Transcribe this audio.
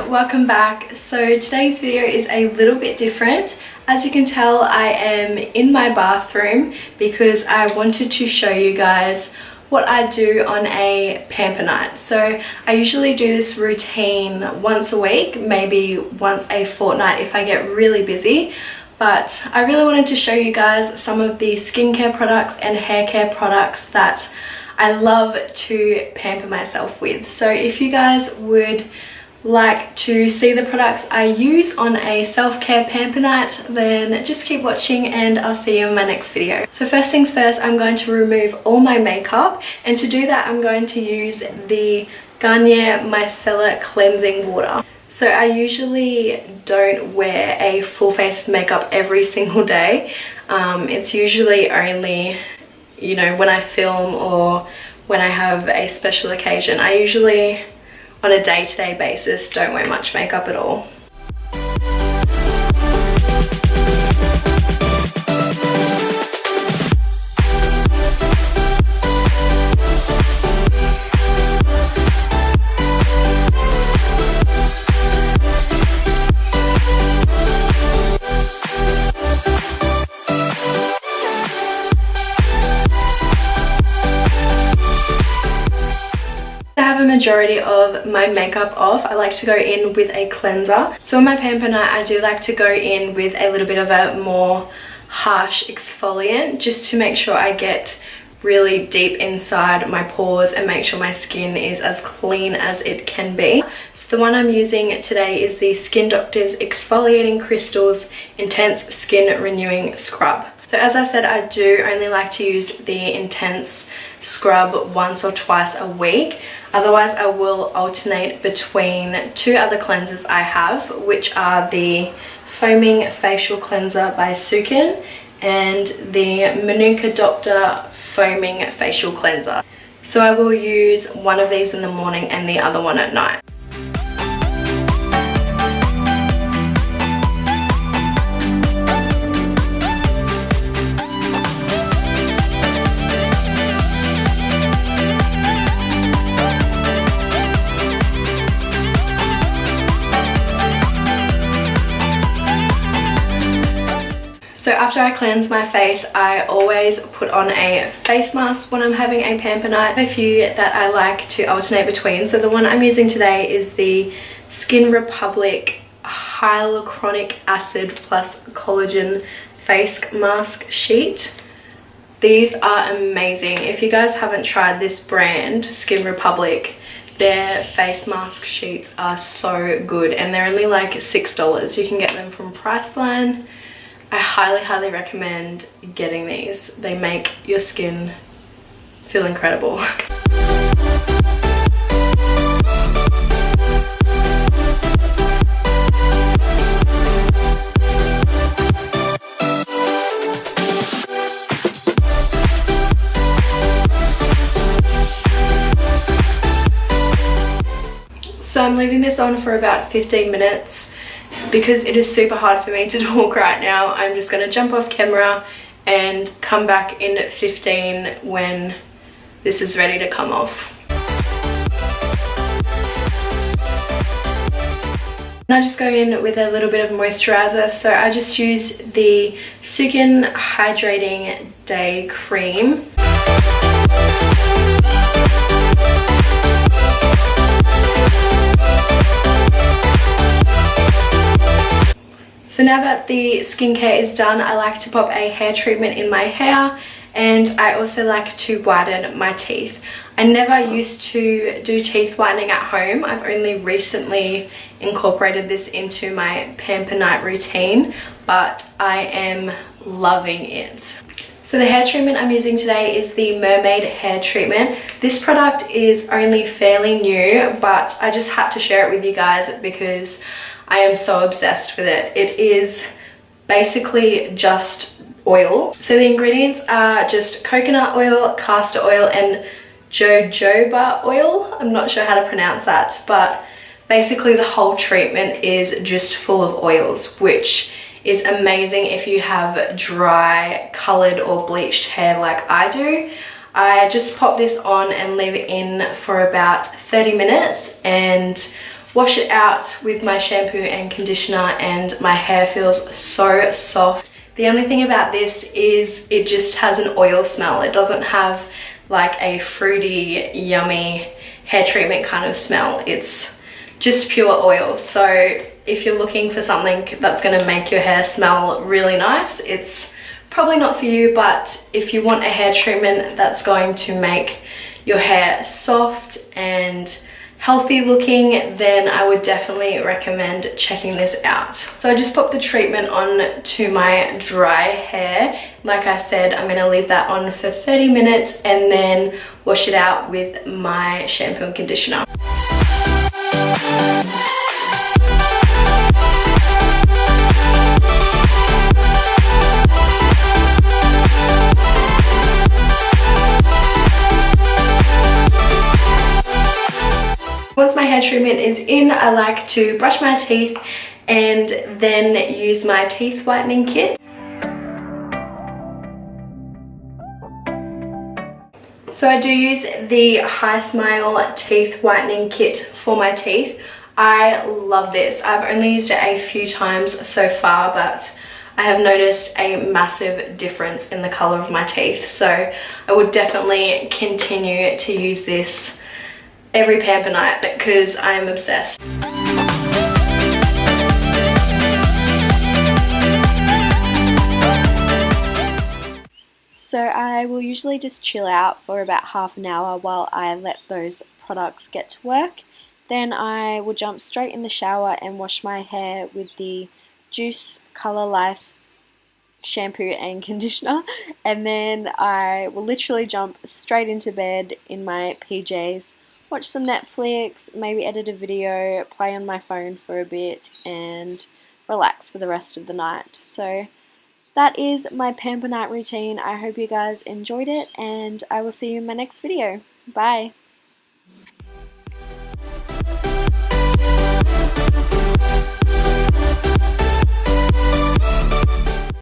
welcome back. So today's video is a little bit different. As you can tell, I am in my bathroom because I wanted to show you guys what I do on a pamper night. So I usually do this routine once a week, maybe once a fortnight if I get really busy. But I really wanted to show you guys some of the skincare products and hair care products that I love to pamper myself with. So if you guys would like to see the products I use on a self-care pamper night, then just keep watching and I'll see you in my next video. So first things first, I'm going to remove all my makeup, and to do that I'm going to use the Garnier Micellar cleansing water. So I usually don't wear a full face of makeup every single day. It's usually only, you know, when I film or when I have a special occasion. I usually, on a day-to-day basis, don't wear much makeup at all. Majority of my makeup off, I like to go in with a cleanser. So on my pamper night, I do like to go in with a little bit of a more harsh exfoliant, just to make sure I get really deep inside my pores and make sure my skin is as clean as it can be. So the one I'm using today is the Skin Doctor's Exfoliating Crystals Intense Skin Renewing Scrub. So as I said, I do only like to use the intense scrub once or twice a week. Otherwise, I will alternate between two other cleansers I have, which are the Foaming Facial Cleanser by Sukin and the Manuka Doctor Foaming Facial Cleanser. So I will use one of these in the morning and the other one at night. So after I cleanse my face, I always put on a face mask when I'm having a pamper night. A few that I like to alternate between. So the one I'm using today is the Skin Republic Hyaluronic Acid plus Collagen Face Mask Sheet. These are amazing. If you guys haven't tried this brand, Skin Republic, their face mask sheets are so good, and they're only like $6. You can get them from Priceline. I highly recommend getting these. They make your skin feel incredible. So I'm leaving this on for about 15 minutes. Because it is super hard for me to talk right now, I'm just going to jump off camera and come back in 15 when this is ready to come off. And I just go in with a little bit of moisturiser, so I just use the Sukin Hydrating Day Cream. So now that the skincare is done, I like to pop a hair treatment in my hair, and I also like to whiten my teeth. I never used to do teeth whitening at home. I've only recently incorporated this into my pamper night routine, but I am loving it. So the hair treatment I'm using today is the Mermaid Hair treatment. This product is only fairly new, but I just had to share it with you guys because I am so obsessed with it. It is basically just oil. So the ingredients are just coconut oil, castor oil, and jojoba oil. I'm not sure how to pronounce that, but basically the whole treatment is just full of oils, which is amazing if you have dry, colored or bleached hair like I do. I just pop this on and leave it in for about 30 minutes, and wash it out with my shampoo and conditioner, and my hair feels so soft. The only thing about this is it just has an oil smell. It doesn't have like a fruity, yummy hair treatment kind of smell. It's just pure oil. So if you're looking for something that's going to make your hair smell really nice, it's probably not for you. But if you want a hair treatment that's going to make your hair soft and healthy looking, then I would definitely recommend checking this out. So I just popped the treatment on to my dry hair. Like I said, I'm going to leave that on for 30 minutes and then wash it out with my shampoo and conditioner. Once my hair treatment is in, I like to brush my teeth and then use my teeth whitening kit. So I do use the HiSmile Teeth Whitening Kit for my teeth. I love this. I've only used it a few times so far, but I have noticed a massive difference in the color of my teeth. So I would definitely continue to use this every pamper night because I am obsessed. So I will usually just chill out for about half an hour while I let those products get to work. Then I will jump straight in the shower and wash my hair with the Juuce Color Life shampoo and conditioner, and then I will literally jump straight into bed in my PJs, watch some Netflix, maybe edit a video, play on my phone for a bit, and relax for the rest of the night. So that is my pamper night routine. I hope you guys enjoyed it, and I will see you in my next video. Bye!